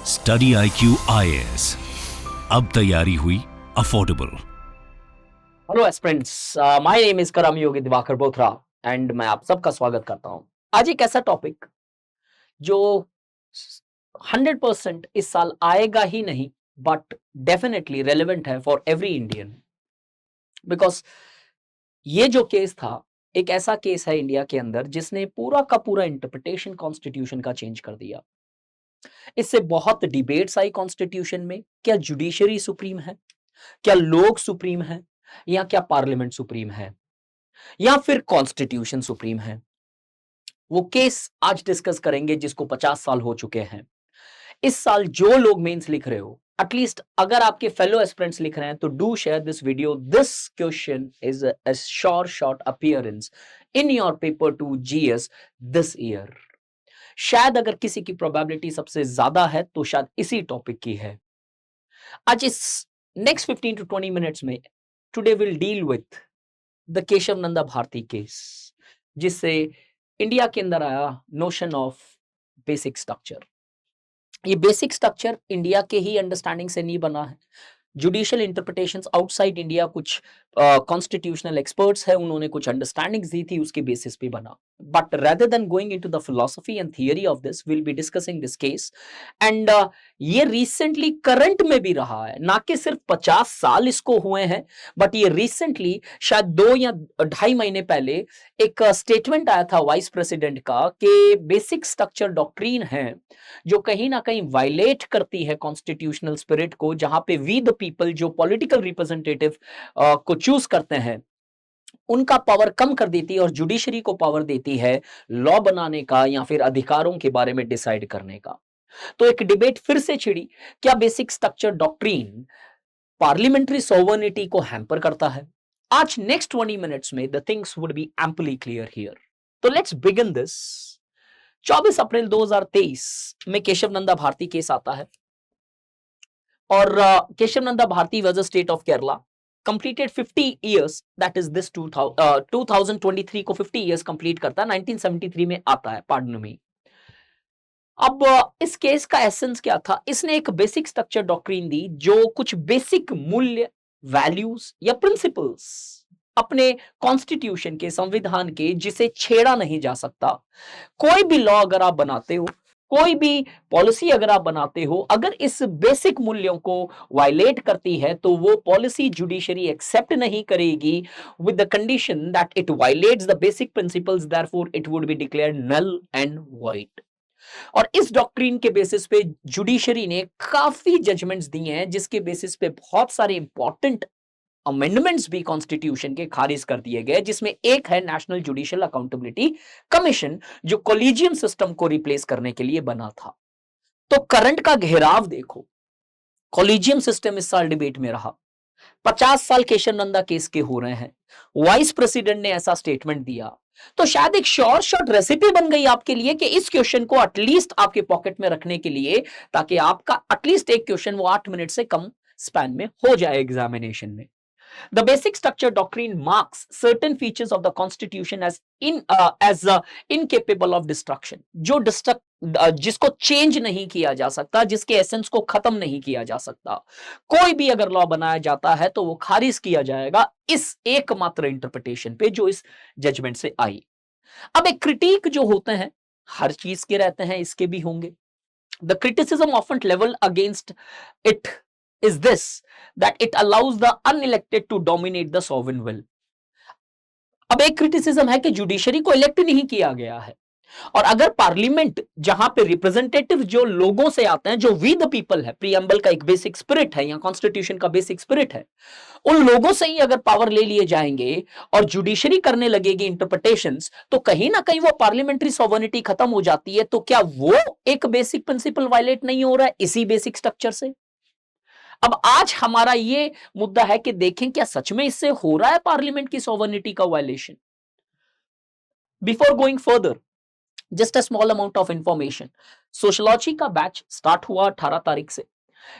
Study IQ IAS, अब तैयारी हुई affordable. Hello aspirants, my name is करम योगी दिवाकर बोथरा एंड मैं आप सबका स्वागत करता हूं। आज एक ऐसा टॉपिक जो 100% इस साल आएगा ही नहीं, बट डेफिनेटली रेलेवेंट है फॉर एवरी इंडियन। बिकॉज ये जो केस था, एक ऐसा केस है इंडिया के अंदर जिसने पूरा का पूरा इंटरप्रिटेशन कॉन्स्टिट्यूशन का चेंज कर दिया। इससे बहुत डिबेट्स आई कॉन्स्टिट्यूशन में, क्या जुडिशरी सुप्रीम है, क्या लोग सुप्रीम है, या क्या पार्लियामेंट सुप्रीम है, या फिर कॉन्स्टिट्यूशन सुप्रीम है। वो केस आज डिस्कस करेंगे जिसको 50 साल हो चुके हैं। इस साल जो लोग मेंस लिख रहे हो, एटलीस्ट अगर आपके फेलो एस्पिरेंट्स लिख रहे हैं तो do share this video. This question is a short appearance in your paper two GS this year. शायद अगर किसी की प्रोबेबिलिटी सबसे ज्यादा है तो शायद इसी टॉपिक की है। आज इस नेक्स्ट 15 to 20 मिनट्स में today will deal with the Kesavananda Bharati case, जिससे इंडिया के अंदर आया नोशन ऑफ बेसिक स्ट्रक्चर। ये बेसिक स्ट्रक्चर इंडिया के ही अंडरस्टैंडिंग से नहीं बना है। जुडिशियल इंटरप्रिटेशंस आउटसाइड इंडिया, कुछ कॉन्स्टिट्यूशनल एक्सपर्ट्स हैं, उन्होंने कुछ अंडरस्टैंडिंग्स दी थी, उसके बेसिस पे बना। But rather than going into the philosophy and theory of this, will be discussing this case. And ये रिसेंटली करंट में भी रहा है, ना कि सिर्फ 50 साल इसको हुए हैं, बट ये रिसेंटली शायद 2 या 2.5 महीने पहले एक स्टेटमेंट आया था वाइस प्रेसिडेंट का कि बेसिक स्ट्रक्चर डॉक्ट्रीन है जो कहीं ना कहीं वायलेट करती है कॉन्स्टिट्यूशनल स्पिरिट को, जहां पे वी द पीपल जो पॉलिटिकल रिप्रेजेंटेटिव को चूज करते हैं उनका पावर कम कर देती है और जुडिशरी को पावर देती है लॉ बनाने का या फिर अधिकारों के बारे में डिसाइड करने का। तो एक डिबेट फिर से छिड़ी, क्या basic structure doctrine parliamentary sovereignty को हैम्पर करता है? आज नेक्स्ट 20 मिनट्स में the things would be amply clear here. तो लेट्स बिगिन दिस। 24 अप्रैल 2023 में केशव नंदा भारती केस आता है और Kesavananda Bharati was a state of Kerala, completed 50 years, that is this 2023 को 50 इयर्स कंप्लीट करता है। 1973 में आता है, पार्डन मी। अब इस केस का एसेंस क्या था? इसने एक बेसिक स्ट्रक्चर डॉक्ट्रिन दी जो कुछ बेसिक मूल्य, वैल्यूज या प्रिंसिपल्स अपने कॉन्स्टिट्यूशन के, संविधान के, जिसे छेड़ा नहीं जा सकता। कोई भी लॉ अगर आप बनाते हो, कोई भी पॉलिसी अगर आप बनाते हो, अगर इस बेसिक मूल्यों को वायलेट करती है तो वो पॉलिसी जुडिशरी एक्सेप्ट नहीं करेगी with the condition that it violates the basic principles, therefore it would be declared null and void। और इस डॉक्ट्रिन के बेसिस पे जुडिशरी ने काफी जजमेंट्स दिए हैं, जिसके बेसिस पे बहुत सारे इंपॉर्टेंट अमेंडमेंट्स भी कॉन्स्टिट्यूशन के खारिज कर दिए गए, जिसमें एक है नेशनल जुडिशियल अकाउंटेबिलिटी कमीशन, जो कोलिजियम सिस्टम को रिप्लेस करने के लिए बना था। तो करंट का घेराव देखो, कोलिजियम सिस्टम इस साल डिबेट में रहा। 50 साल केशव नंदा केस के हो रहे हैं, वाइस प्रेसिडेंट ने ऐसा स्टेटमेंट दिया, तो शायद एक शॉर्ट रेसिपी बन गई आपके लिए कि इस क्वेश्चन को एटलीस्ट आपके पॉकेट में रखने के लिए, ताकि आपका एटलीस्ट एक क्वेश्चन वो 8 मिनट से कम स्पैन में हो जाए एग्जामिनेशन में। The basic structure doctrine marks certain features of the constitution as incapable of destruction, जो जिसको चेंज नहीं किया जा सकता, जिसके एसेंस को खत्म नहीं किया जा सकता। कोई भी अगर लॉ बनाया जाता है तो वो खारिज किया जाएगा इस एकमात्र इंटरप्रिटेशन पे जो इस जजमेंट से आई। अब एक क्रिटिक जो होते हैं, हर चीज के रहते हैं, इसके भी होंगे। The criticism often leveled against it is this, that it allows the unelected to dominate the sovereign will। अब एक क्रिटिसिज्म है कि जुडिशरी को इलेक्ट नहीं किया गया है, और अगर पार्लियामेंट, जहां पे रिप्रेजेंटेटिव जो लोगों से आते हैं, जो वी द पीपल है, प्रीएम्बल का एक बेसिक स्पिरिट है या कॉन्स्टिट्यूशन का बेसिक स्पिरिट है, उन लोगों से ही अगर पावर ले लिए जाएंगे और जुडिशरी करने लगेगी इंटरप्रिटेशंस, तो कहीं ना कहीं वो पार्लियामेंट्री सोवर्निटी खत्म हो जाती है। तो क्या वो एक बेसिक प्रिंसिपल वायलेट नहीं हो रहा है इसी बेसिक स्ट्रक्चर से? अब आज हमारा ये मुद्दा है कि देखें क्या सच में इससे हो रहा है पार्लियामेंट की सोवर्निटी का violation. Before going further, just a small amount of information. Sociology का बैच स्टार्ट हुआ 18 तारीख से,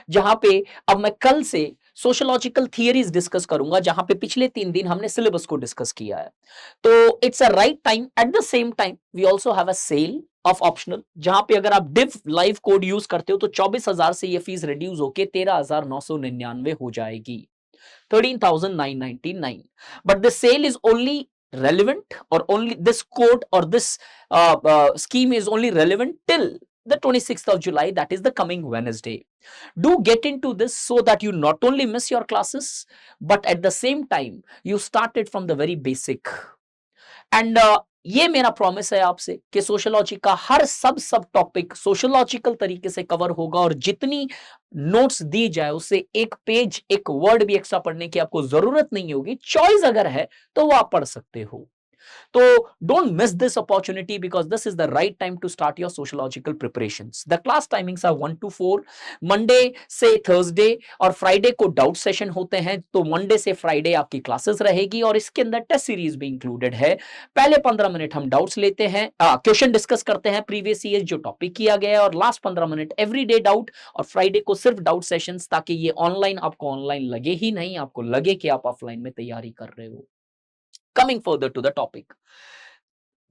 जहां पे अब मैं कल से सोशियोलॉजिकल थियरीज डिस्कस करूंगा, जहां पे पिछले 3 दिन हमने सिलेबस को डिस्कस किया है। तो it's a right time, at the same time we also have a cell of optional, जहां पे अगर आप डिव लाइव कोड यूज करते हो तो 24,000 से ये फीस रिड्यूस होके 13,999 हो जाएगी, 13,999. But the sale is only relevant, or only this code or this scheme is only relevant till the 26th of July, that is the coming Wednesday. Do get into this so that you not only miss your classes, but at the same time you start it from the very basic. And ये मेरा promise है आपसे कि sociology का हर सब topic sociological तरीके से cover होगा, और जितनी नोट्स दी जाए उससे एक पेज एक वर्ड भी एक्स्ट्रा पढ़ने की आपको जरूरत नहीं होगी। चॉइस अगर है तो वो आप पढ़ सकते हो। तो don't miss this opportunity, because this is the right time to start your sociological preparations. The class timings are 1 to 4, Monday से थर्सडे और फ्राइडे को डाउट सेशन होते हैं। तो मंडे से फ्राइडे आपकी क्लासेस रहेगी और इसके अंदर टेस्ट सीरीज भी इंक्लूडेड है। पहले 15 मिनट हम डाउट्स लेते हैं, क्वेश्चन डिस्कस करते हैं प्रीवियस ईयर जो टॉपिक किया गया है, और लास्ट 15 मिनट एवरीडे डाउट, और फ्राइडे को सिर्फ डाउट सेशंस, ताकि ये ऑनलाइन आपको ऑनलाइन लगे ही नहीं, आपको लगे कि आप ऑफलाइन में तैयारी कर रहे हो। Coming further to the topic,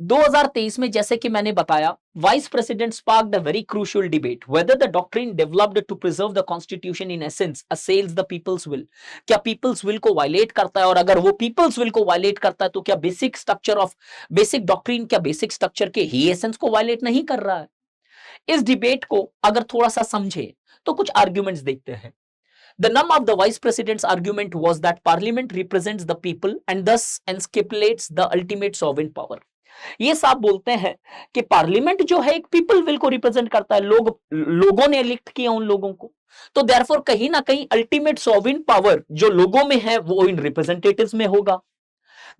2023 में जैसे कि मैंने बताया, vice president sparked a very crucial debate whether the doctrine developed to preserve the constitution in essence assails the people's will. क्या पीपल्स विल को वायलेट करता है, और अगर वो पीपल्स विल को वायलेट करता है तो क्या basic structure of basic doctrine, क्या बेसिक स्ट्रक्चर के ही एसेंस को वायलेट नहीं कर रहा है। इस डिबेट को अगर थोड़ा सा समझे तो कुछ आर्ग्यूमेंट्स देखते हैं। The num of the vice president's argument was that parliament represents the people and thus encapsulates the ultimate sovereign power. ये साफ बोलते हैं कि पार्लियामेंट जो है एक पीपल विल को रिप्रेजेंट करता है, लोगों ने इलेक्ट किया उन लोगों को, तो देयरफॉर कहीं ना कहीं अल्टीमेट सॉवरेन पावर जो लोगों में है वो इन रिप्रेजेंटेटिव्स में होगा।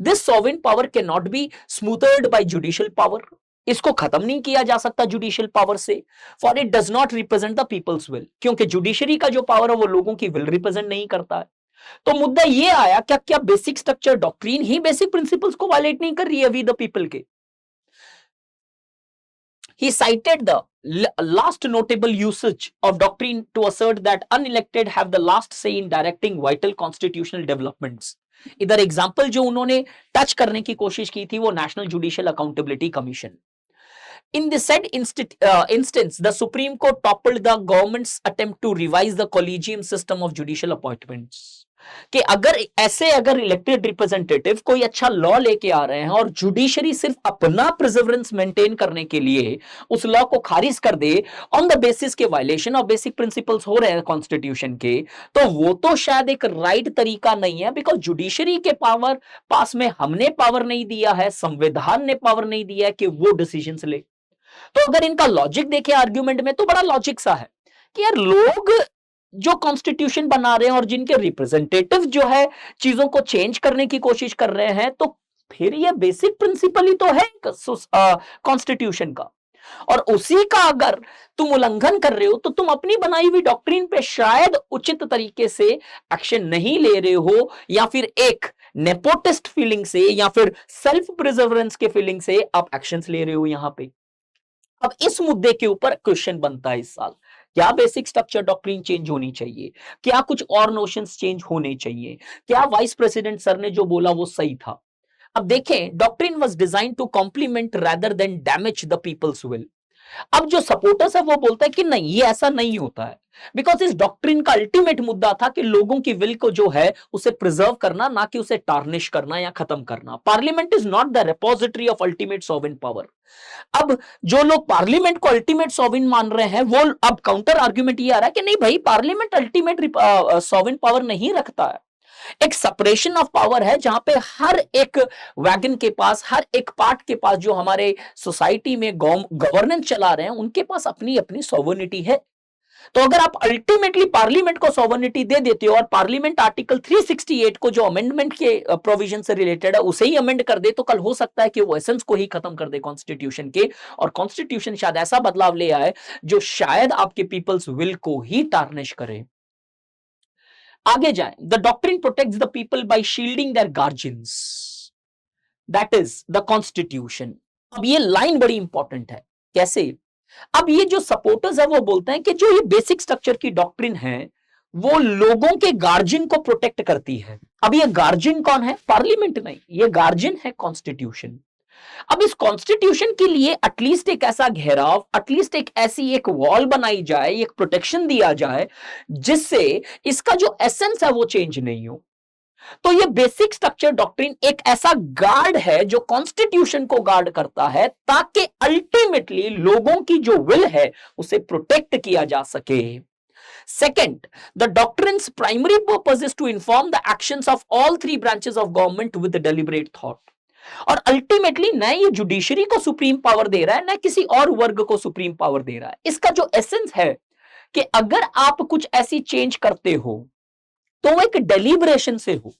This sovereign power can not be smothered by judicial power, इसको खत्म नहीं किया जा सकता जुडिशियल पावर से, for it does not represent the people's will, क्योंकि जुडिशरी का जो पावर है वो लोगों की विल रिप्रेजेंट नहीं करता है। तो मुद्दा ये आया, क्या बेसिक स्ट्रक्चर डॉक्ट्रिन ही बेसिक प्रिंसिपल्स को वायलेट नहीं कर रही है वी द पीपल के। He cited the last notable usage of doctrine to assert that unelected have the last say in directing vital constitutional developments. इधर एग्जाम्पल जो उन्होंने touch करने की कोशिश की थी वो national judicial accountability commission. In the said instance, the Supreme Court toppled the government's attempt to revise the collegium system of judicial appointments. कि अगर इलेक्टेड रिप्रेजेंटेटिव कोई अच्छा लॉ लेके आ रहे हैं और जुडिशरी सिर्फ अपना प्रिजर्वेंस मेंटेन करने के लिए उस लॉ को खारिज कर दे ऑन द बेसिस के वायलेशन ऑफ बेसिक प्रिंसिपल्स हो रहे हैं कॉन्स्टिट्यूशन के, तो वो तो शायद एक राइट तरीका नहीं है, बिकॉज जुडिशरी के पास में हमने पावर नहीं दिया है, संविधान ने पावर नहीं दिया है कि वो डिसीजंस ले। तो अगर इनका लॉजिक देखे आर्ग्यूमेंट में तो बड़ा लॉजिक सा है कि यार लोग जो कॉन्स्टिट्यूशन बना रहे हैं और जिनके रिप्रेजेंटेटिव जो है चीजों को चेंज करने की कोशिश कर रहे हैं, तो फिर ये बेसिक प्रिंसिपल ही तो है कॉन्स्टिट्यूशन का, और उसी का अगर तुम उल्लंघन कर रहे हो तो तुम अपनी बनाई हुई डॉक्ट्रिन पे शायद उचित तरीके से एक्शन नहीं ले रहे हो, या फिर एक नेपोटिस्ट फीलिंग से या फिर सेल्फ प्रिजर्वेंस के फीलिंग से आप एक्शंस ले रहे हो यहां पे। अब इस मुद्दे के ऊपर क्वेश्चन बनता है इस साल, क्या बेसिक स्ट्रक्चर डॉक्ट्रिन चेंज होनी चाहिए, क्या कुछ और नोशंस चेंज होने चाहिए, क्या वाइस प्रेसिडेंट सर ने जो बोला वो सही था। अब देखें, doctrine was designed to complement rather than damage the people's will. अब जो सपोर्टर्स है वो बोलता है कि नहीं, ये ऐसा नहीं होता है, बिकॉज इस डॉक्ट्रिन का अल्टीमेट मुद्दा था कि लोगों की विल को जो है उसे प्रिजर्व करना, ना कि उसे टार्निश करना या खत्म करना। Parliament is not the repository of ultimate sovereign power. अब जो लोग पार्लियामेंट को अल्टीमेट सॉवरेन मान रहे हैं, वो अब काउंटर आर्ग्यूमेंट ये आ रहा है कि नहीं भाई, पार्लियामेंट अल्टीमेट सॉवरेन पावर नहीं रखता है। एक सेपरेशन ऑफ पावर है जहां पे हर एक वैगन के पास, हर एक पार्ट के पास जो हमारे सोसाइटी में गवर्नेंस चला रहे हैं उनके पास अपनी अपनी सॉवरेनिटी है। तो अगर आप अल्टीमेटली पार्लियामेंट को सॉवरेनिटी दे देते हो और पार्लियामेंट आर्टिकल 368 को जो अमेंडमेंट के प्रोविजन से रिलेटेड है उसे ही अमेंड कर दे, तो कल हो सकता है कि वो एसेंस को ही खत्म कर दे कॉन्स्टिट्यूशन के, और कॉन्स्टिट्यूशन शायद ऐसा बदलाव ले आए जो शायद आपके पीपल्स विल को ही टार्निश करे। आगे जाए, the doctrine protects the people by shielding their guardians, that is the constitution. अब ये लाइन बड़ी इंपॉर्टेंट है। कैसे? अब ये जो सपोर्टर्स है वो बोलते हैं कि जो ये बेसिक स्ट्रक्चर की डॉक्ट्रिन है वो लोगों के गार्जियन को प्रोटेक्ट करती है। अब ये गार्जियन कौन है? पार्लियामेंट नहीं, ये गार्जियन है कॉन्स्टिट्यूशन। अब इस कॉन्स्टिट्यूशन के लिए एटलीस्ट एक ऐसा घेराव, एटलीस्ट एक ऐसी एक वॉल बनाई जाए, एक प्रोटेक्शन दिया जाए जिससे इसका जो एसेंस है वो चेंज नहीं हो। तो ये बेसिक स्ट्रक्चर डॉक्ट्रिन एक ऐसा गार्ड है जो कॉन्स्टिट्यूशन को गार्ड करता है ताकि अल्टीमेटली लोगों की जो विल है उसे प्रोटेक्ट किया जा सके। Second, the doctrine's primary purpose is to inform the actions of all three branches of government with deliberate thought. और अल्टीमेटली न ये जुडिशरी को सुप्रीम पावर दे रहा है, न किसी और वर्ग को सुप्रीम पावर दे रहा है। इसका जो एसेंस है कि अगर आप कुछ ऐसी चेंज करते हो तो वो एक डेलिब्रेशन से हो,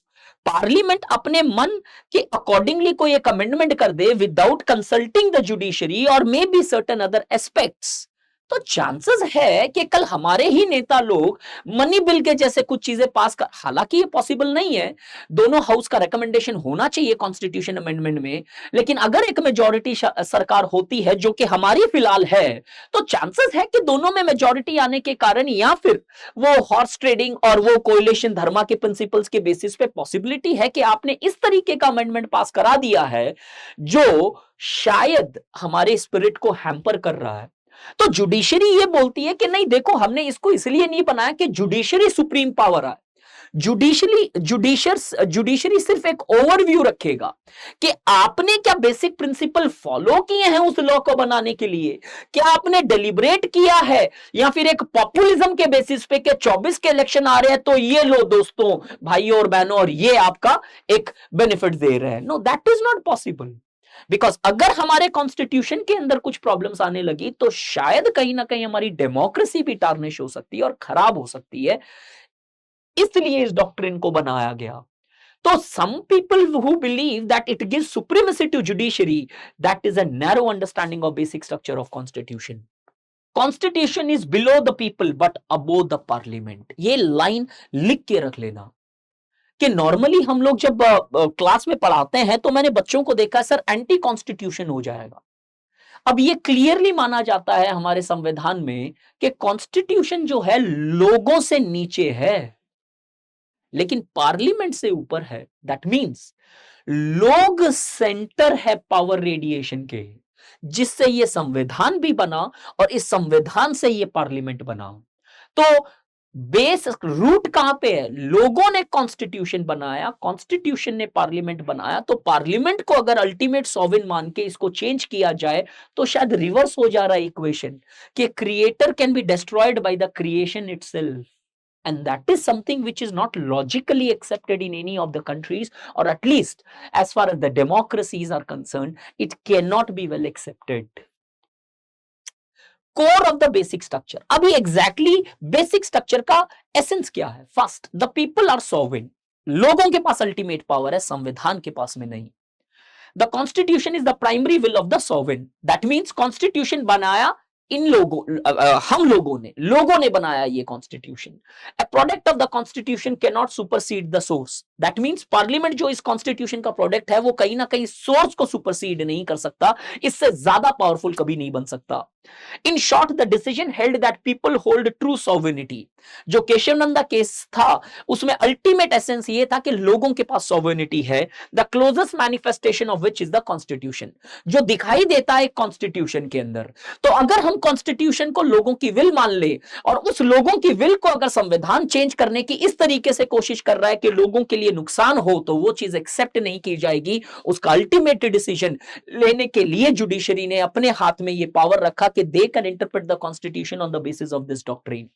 पार्लियामेंट अपने मन के अकॉर्डिंगली कोई एक अमेंडमेंट कर दे विदाउट कंसल्टिंग द जुडिशरी और may be certain other aspects, तो चांसेस है कि कल हमारे ही नेता लोग मनी बिल के जैसे कुछ चीजें पास कर, हालांकि ये पॉसिबल नहीं है, दोनों हाउस का रिकमेंडेशन होना चाहिए कॉन्स्टिट्यूशन अमेंडमेंट में, लेकिन अगर एक मेजॉरिटी सरकार होती है जो कि हमारी फिलहाल है, तो चांसेस है कि दोनों में मेजॉरिटी आने के कारण या फिर वो हॉर्स ट्रेडिंग और वो कोएलिशन धर्मा के प्रिंसिपल्स के बेसिस पे पॉसिबिलिटी है कि आपने इस तरीके का अमेंडमेंट पास करा दिया है जो शायद हमारे स्पिरिट को हैम्पर कर रहा है। तो जुडिशरी ये बोलती है कि नहीं देखो, हमने इसको इसलिए नहीं बनाया कि जुडिशरी सुप्रीम पावर है। जुडिशरी सिर्फ एक ओवरव्यू रखेगा कि आपने क्या बेसिक प्रिंसिपल फॉलो किए हैं उस लॉ को बनाने के लिए, क्या आपने डेलिब्रेट किया है, या फिर एक पॉपुलिज्म के बेसिस पे कि 24 के इलेक्शन आ रहे हैं तो ये लो दोस्तों, भाइयों और बहनों, और ये आपका एक बेनिफिट दे रहे हैं। No, that is not possible. Because अगर हमारे कॉन्स्टिट्यूशन के अंदर कुछ प्रॉब्लम्स आने लगी तो शायद कहीं ना कहीं हमारी डेमोक्रेसी भी टार्निश हो सकती है और खराब हो सकती है, इसलिए इस डॉक्ट्रिन को बनाया गया। तो some people who believe that it gives supremacy to judiciary, that is a narrow understanding of basic structure of constitution. Constitution is below the people but above the parliament. ये लाइन लिख के रख लेना कि नॉर्मली हम लोग जब क्लास में पढ़ाते हैं तो मैंने बच्चों को देखा, सर एंटी कॉन्स्टिट्यूशन हो जाएगा। अब ये क्लियरली माना जाता है हमारे संविधान में कि कॉन्स्टिट्यूशन जो है लोगों से नीचे है लेकिन पार्लियामेंट से ऊपर है। दैट मींस लोग सेंटर है पावर रेडिएशन के, जिससे ये संविधान भी बना और इस संविधान से ये पार्लियामेंट बना। तो बेस रूट कहां पे है? लोगों ने कॉन्स्टिट्यूशन बनाया, कॉन्स्टिट्यूशन ने पार्लियामेंट बनाया, तो पार्लियामेंट को अगर अल्टीमेट सॉवरेन मान के इसको चेंज किया जाए तो शायद रिवर्स हो जा रहा है इक्वेशन कि creator can be destroyed by the creation itself, and that is something which is not logically accepted in any of the countries, or at least as far as the democracies are concerned, it cannot be well accepted. Core of the basic structure. अभी exactly basic structure का essence क्या है? First, the people are sovereign, लोगों के पास ultimate power है, संविधान के पास में नहीं। The constitution is the primary will of the sovereign. That means constitution बनाया इन हम लोगों ने बनाया ये constitution. A product of the constitution can not supersede the source. That means parliament जो इस कॉन्स्टिट्यूशन का प्रोडक्ट है वो कहीं ना कहीं सोर्स को सुपरसीड नहीं कर सकता, इससे ज्यादा पावरफुल कभी नहीं बन सकता। In short, the decision held that people hold true sovereignty. जो केशवनंदा केस था उसमें अल्टीमेट एसेंस ये था कि लोगों के पास सॉवरेनिटी है, the closest manifestation of which is the constitution, जो दिखाई देता है कॉन्स्टिट्यूशन के अंदर। तो अगर हम कॉन्स्टिट्यूशन को लोगों की विल मान ले और उस लोगों की विल को अगर संविधान चेंज करने की इस तरीके से कोशिश कर रहा है कि लोगों के लिए नुकसान हो, तो वो चीज एक्सेप्ट नहीं की जाएगी। उसका अल्टीमेट डिसीजन लेने के लिए जुडिशरी ने अपने हाथ में ये पावर रखा कि they can interpret the constitution on the basis of this doctrine.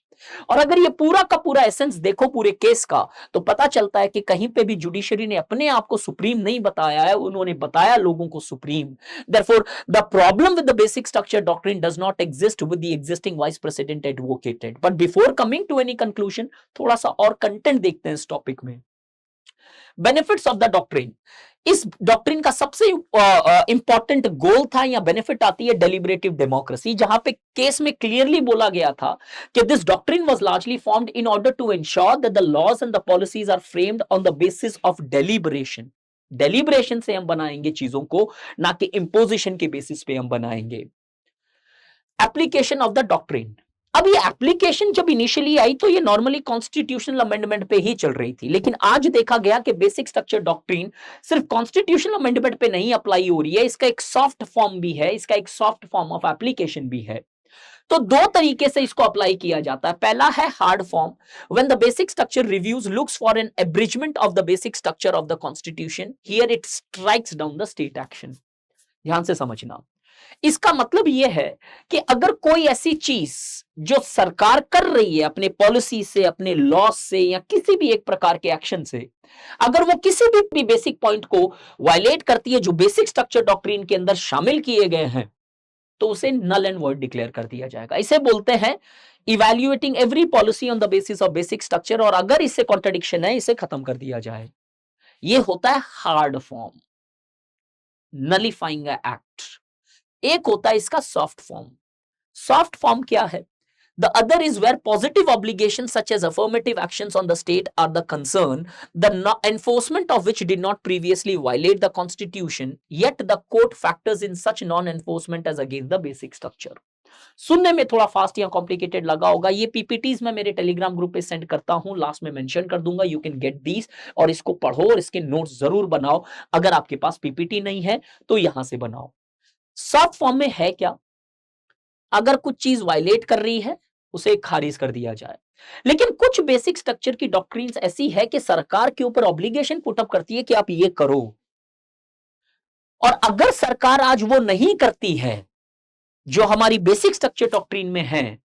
और अगर ये पूरा का पूरा एसेंस देखो पूरे केस का, तो पता चलता है कि कहीं पे भी जुडिशरी ने अपने आप को सुप्रीम नहीं बताया है, उन्होंने बताया लोगों को supreme. Therefore, the problem with the basic structure doctrine does not exist with the existing vice president advocated. But before coming to any conclusion, थोड़ा सा और कंटेंट देखते हैं इस टॉपिक में। Benefits of the doctrine. इस डॉक्ट्रिन का सबसे इंपॉर्टेंट गोल था या बेनिफिट आती है डेलिब्रेटिव डेमोक्रेसी, जहां पे केस में क्लियरली बोला गया था कि this doctrine was largely formed in order to ensure that the laws and the policies are framed on the basis of deliberation. Deliberation से हम बनाएंगे चीजों को, ना कि इंपोजिशन के बेसिस पे हम बनाएंगे। Application of the doctrine. अब ये एप्लीकेशन जब इनिशियली आई तो ये नॉर्मली कॉन्स्टिट्यूशनल अमेंडमेंट पे ही चल रही थी, लेकिन आज देखा गया कि बेसिक स्ट्रक्चर डॉक्ट्रिन सिर्फ कॉन्स्टिट्यूशनल अमेंडमेंट पे नहीं अप्लाई हो रही है, इसका एक सॉफ्ट फॉर्म भी है, इसका एक सॉफ्ट फॉर्म ऑफ एप्लीकेशन भी है। तो दो तरीके से इसको अप्लाई किया जाता है। पहला है hard form, when the basic structure reviews looks for an abridgment of the basic structure of the constitution, here it strikes down the state action. ध्यान से समझना, इसका मतलब यह है कि अगर कोई ऐसी चीज जो सरकार कर रही है अपने पॉलिसी से, अपने लॉ से, या किसी भी एक प्रकार के एक्शन से, अगर वो किसी भी बेसिक पॉइंट को वायलेट करती है जो बेसिक स्ट्रक्चर डॉक्ट्रिन के अंदर शामिल किए गए हैं, तो उसे नल एंड वॉइड डिक्लेयर कर दिया जाएगा। इसे बोलते हैं evaluating every policy on the basis of basic structure, और अगर इससे कॉन्ट्रडिक्शन है इसे खत्म कर दिया जाए। यह होता है हार्ड फॉर्म, नलिफाइंग एक्ट। एक होता है इसका सॉफ्ट फॉर्म। सॉफ्ट फॉर्म क्या है? The other is where positive obligations such as affirmative actions on the state are the concern, the enforcement of which did not previously violate the constitution, yet the court factors in such non-enforcement as against the basic structure. सुनने में थोड़ा fast या complicated लगा होगा, ये PPTs मैं मेरे Telegram group पे सेंड करता हूं, लास्ट में मेंशन कर दूंगा, यू कैन गेट दीस, और इसको पढ़ो और इसके नोट्स जरूर बनाओ। अगर आपके पास पीपीटी नहीं है तो यहां से बनाओ। सॉफ्ट फॉर्म में है क्या? अगर कुछ चीज वायलेट कर रही है उसे खारिज कर दिया जाए। लेकिन कुछ बेसिक स्ट्रक्चर की डॉक्ट्रिन्स ऐसी है कि सरकार के ऊपर ऑब्लिगेशन पुट अप करती है कि आप ये करो, और अगर सरकार आज वो नहीं करती है जो हमारी बेसिक स्ट्रक्चर डॉक्ट्रिन में है,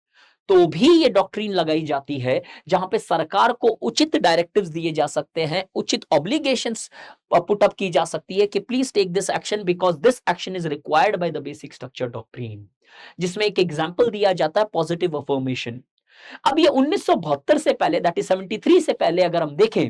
तो भी ये डॉक्ट्रिन लगाई जाती है जहां पे सरकार को उचित डायरेक्टिव्स दिए जा सकते हैं, उचित ऑब्लिगेशंस पुट अप की जा सकती है कि please take this action because this action is required by the basic structure doctrine. जिसमें एक एग्जांपल दिया जाता है पॉजिटिव अफर्मेशन। अब ये 1972 से पहले, दैट इज 73 से पहले अगर हम देखें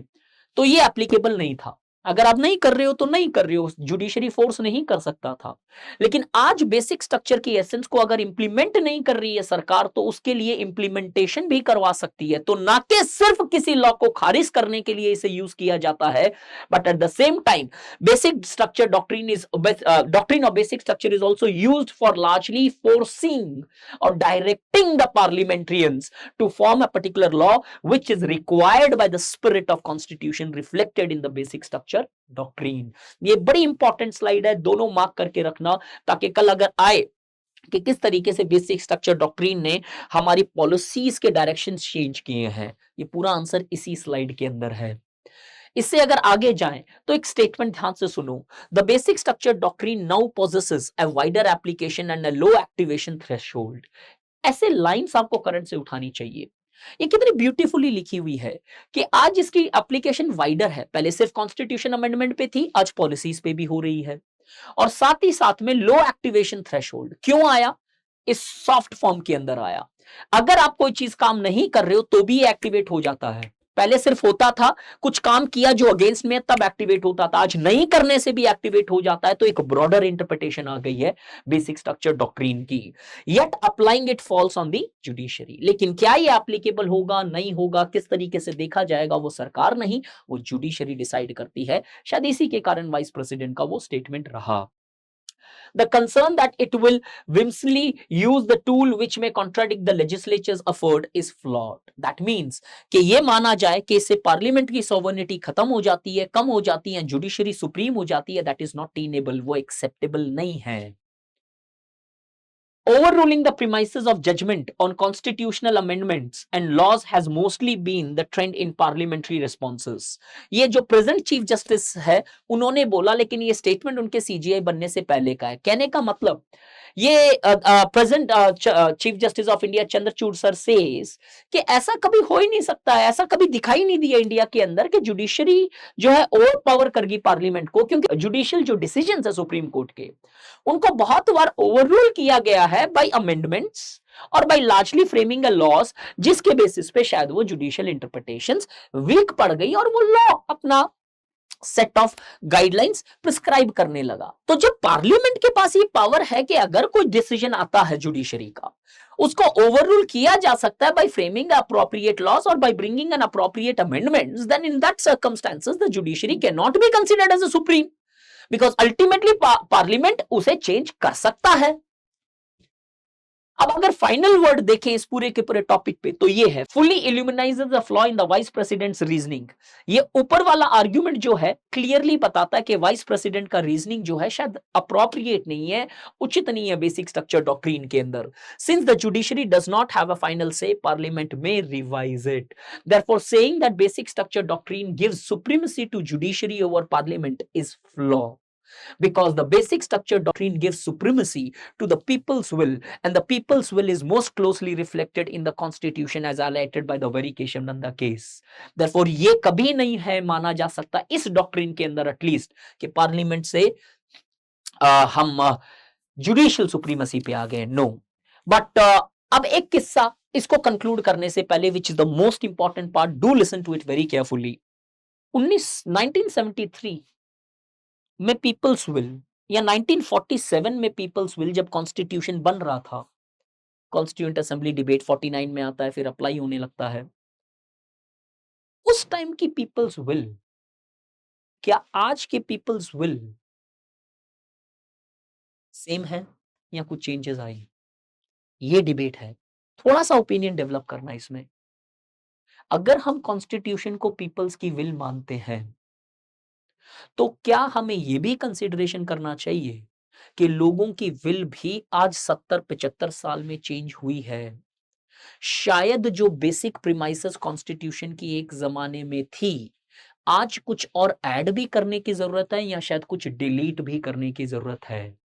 तो ये एप्लीकेबल नहीं था। अगर आप नहीं कर रहे हो तो नहीं कर रहे हो, जुडिशरी फोर्स नहीं कर सकता था। लेकिन आज बेसिक स्ट्रक्चर की एसेंस को अगर इंप्लीमेंट नहीं कर रही है सरकार, तो उसके लिए इंप्लीमेंटेशन भी करवा सकती है। तो ना कि सिर्फ किसी लॉ को खारिज करने के लिए इसे यूज किया जाता है, but at the same time basic structure doctrine of basic structure is also used for largely forcing और directing the parliamentarians to form a particular law which is required by the spirit of constitution reflected in the basic structure doctrine। ये बड़ी important slide है, दोनों mark करके रखना, ताकि कल अगर आए कि किस तरीके से बेसिक स्ट्रक्चर डॉक्ट्रिन ने हमारी पॉलिसीज के डायरेक्शन चेंज किए हैं, ये पूरा आंसर इसी स्लाइड के अंदर है। इससे अगर आगे जाएं तो एक स्टेटमेंट ध्यान से सुनो, the basic structure doctrine now possesses a wider application and a low activation threshold. ऐसे लाइंस आपको करंट से उठानी चाहिए। ये कितनी ब्यूटीफुली लिखी हुई है कि आज इसकी एप्लीकेशन वाइडर है। पहले सिर्फ कॉन्स्टिट्यूशन अमेंडमेंट पे थी, आज पॉलिसीज पे भी हो रही है। और साथ ही साथ में लो एक्टिवेशन थ्रेशोल्ड क्यों आया? इस सॉफ्ट फॉर्म के अंदर आया। अगर आप कोई चीज काम नहीं कर रहे हो तो भी एक्टिवेट हो जाता है। पहले सिर्फ होता था कुछ काम किया जो अगेंस्ट में तब एक्टिवेट होता था, आज नहीं करने से भी एक्टिवेट हो जाता है। तो एक ब्रॉडर इंटरप्रिटेशन आ गई है बेसिक स्ट्रक्चर डॉक्ट्रिन की। Yet applying it falls on the judiciary. लेकिन क्या ये एप्लीकेबल होगा, नहीं होगा, किस तरीके से देखा जाएगा, वो सरकार नहीं, वो जुडिशरी डिसाइड करती है। शायद इसी के कारण वाइस प्रेसिडेंट का वो स्टेटमेंट रहा। The concern that it will whimsily use the tool which may contradict the legislature's effort is flawed. That means कि ये माना जाए कि इससे पार्लियामेंट की सोवर्निटी खत्म हो जाती है, कम हो जाती है, जुडिशरी सुप्रीम हो जाती है, that is not tenable, वो एक्सेप्टेबल नहीं है। Overruling the premises of judgment on constitutional amendments and laws has mostly been the trend in parliamentary responses। ये जो प्रेजेंट चीफ जस्टिस है उन्होंने बोला, लेकिन ये स्टेटमेंट उनके सीजीआई बनने से पहले का है। कहने का मतलब ये present chief justice of India Chandrachud sir says कि ऐसा कभी हो ही नहीं सकता है, ऐसा कभी दिखाई नहीं दिया इंडिया के अंदर कि जुडिशरी जो है ओवर पावर करगी पार्लियामेंट को, क्योंकि जुडिशियल जो डिसीजंस है सुप्रीम कोर्ट के उनको बहुत बार ओवररूल किया गया है बाय अमेंडमेंट्स और बाय लार्जली फ्रेमिंग अ लॉज, जिसके बेसिस पे शायद वो जुडिशियल इंटरप्रिटेशंस वीक पड़ गई और वो लॉ अपना सेट ऑफ गाइडलाइंस प्रिस्क्राइब करने लगा। तो जब पार्लियामेंट के पास ये पावर है कि अगर कोई डिसीजन आता है जुडिशरी का, उसको ओवररूल किया जा सकता है बाय फ्रेमिंग अप्रोप्रिएट लॉज और by bringing an appropriate amendments, then in that circumstances the judiciary can not be considered as a supreme, because ultimately parliament उसे चेंज कर सकता है। अब अगर फाइनल वर्ड देखें इस पूरे के पूरे टॉपिक पे तो ये है fully illuminizes the flaw in the vice president's reasoning. ये ऊपर वाला आर्ग्यूमेंट जो है क्लियरली बताता है कि वाइस प्रेसिडेंट का रीजनिंग जो है शायद अप्रोप्रिएट नहीं है, उचित नहीं है बेसिक स्ट्रक्चर डॉक्ट्रिन के अंदर। Since the judiciary does not have a final say, parliament में revise it. Therefore saying that basic structure doctrine gives supremacy to judiciary over parliament is flaw, because the basic structure doctrine gives supremacy to the people's will, and the people's will is most closely reflected in the constitution as highlighted by the very Keshav Nanda case. Therefore ये कभी नहीं है माना जा सकता इस doctrine के अंदर एटलीस्ट कि पार्लियामेंट से हम जुडिशियल सुप्रीमेसी पे आ गए, नो। बट अब एक किस्सा इसको कंक्लूड करने से पहले, which is the most important part, do listen to it very carefully. 1973 में पीपल्स विल या 1947 में पीपल्स विल जब कॉन्स्टिट्यूशन बन रहा था, कॉन्स्टिट्यूएंट असेंबली डिबेट 49 में आता है, फिर अप्लाई होने लगता है, उस टाइम की पीपल्स विल क्या आज के पीपल्स विल सेम है या कुछ चेंजेस आए? ये डिबेट है, थोड़ा सा ओपिनियन डेवलप करना इसमें। अगर हम कॉन्स्टिट्यूशन को पीपल्स की विल मानते हैं तो क्या हमें यह भी कंसिडरेशन करना चाहिए कि लोगों की विल भी आज 70-75 साल में चेंज हुई है? शायद जो बेसिक प्रीमाइसेस कॉन्स्टिट्यूशन की एक जमाने में थी, आज कुछ और ऐड भी करने की जरूरत है या शायद कुछ डिलीट भी करने की जरूरत है।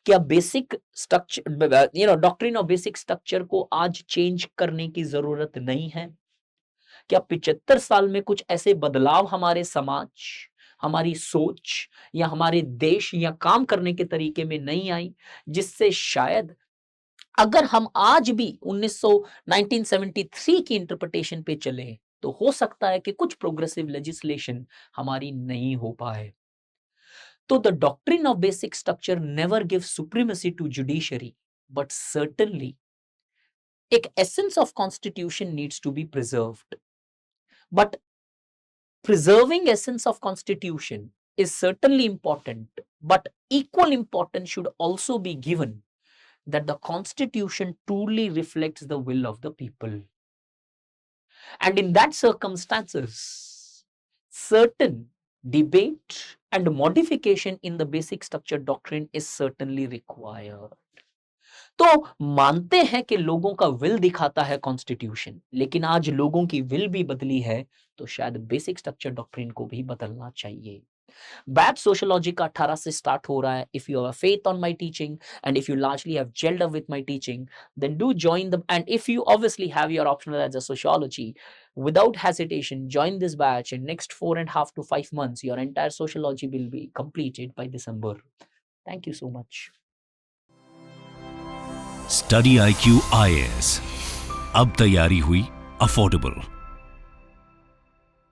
क्या basic structure doctrine of basic structure को आज चेंज करने की जरूरत नहीं है? क्या 75 साल में कुछ ऐसे बदलाव हमारे समाज, हमारी सोच या हमारे देश या काम करने के तरीके में नहीं आई, जिससे शायद अगर हम आज भी 1973 की इंटरप्रिटेशन पे चले तो हो सकता है कि कुछ प्रोग्रेसिव लेजिस्लेशन हमारी नहीं हो पाए। तो the doctrine of basic structure never gives supremacy to judiciary, but certainly एक essence of constitution needs to be preserved. But preserving essence of constitution is certainly important, but equal importance should also be given that the constitution truly reflects the will of the people. And in that circumstances, certain debate and modification in the basic structure doctrine is certainly required. तो मानते हैं कि लोगों का will दिखाता है constitution, लेकिन आज लोगों की विल भी बदली है, तो शायद बेसिक स्ट्रक्चर डॉक्ट्रिन को भी बदलना चाहिए। बैच सोशियोलॉजी का 18 से स्टार्ट हो रहा है। If you have a faith on my teaching and if you largely have gelled up with my teaching, then do join the, and if you obviously have your optional as a sociology, without hesitation join this batch. In next 4.5 to 5 months your entire sociology will be completed by December. Thank you so much. Study IQ IAS अब तैयारी हुई affordable.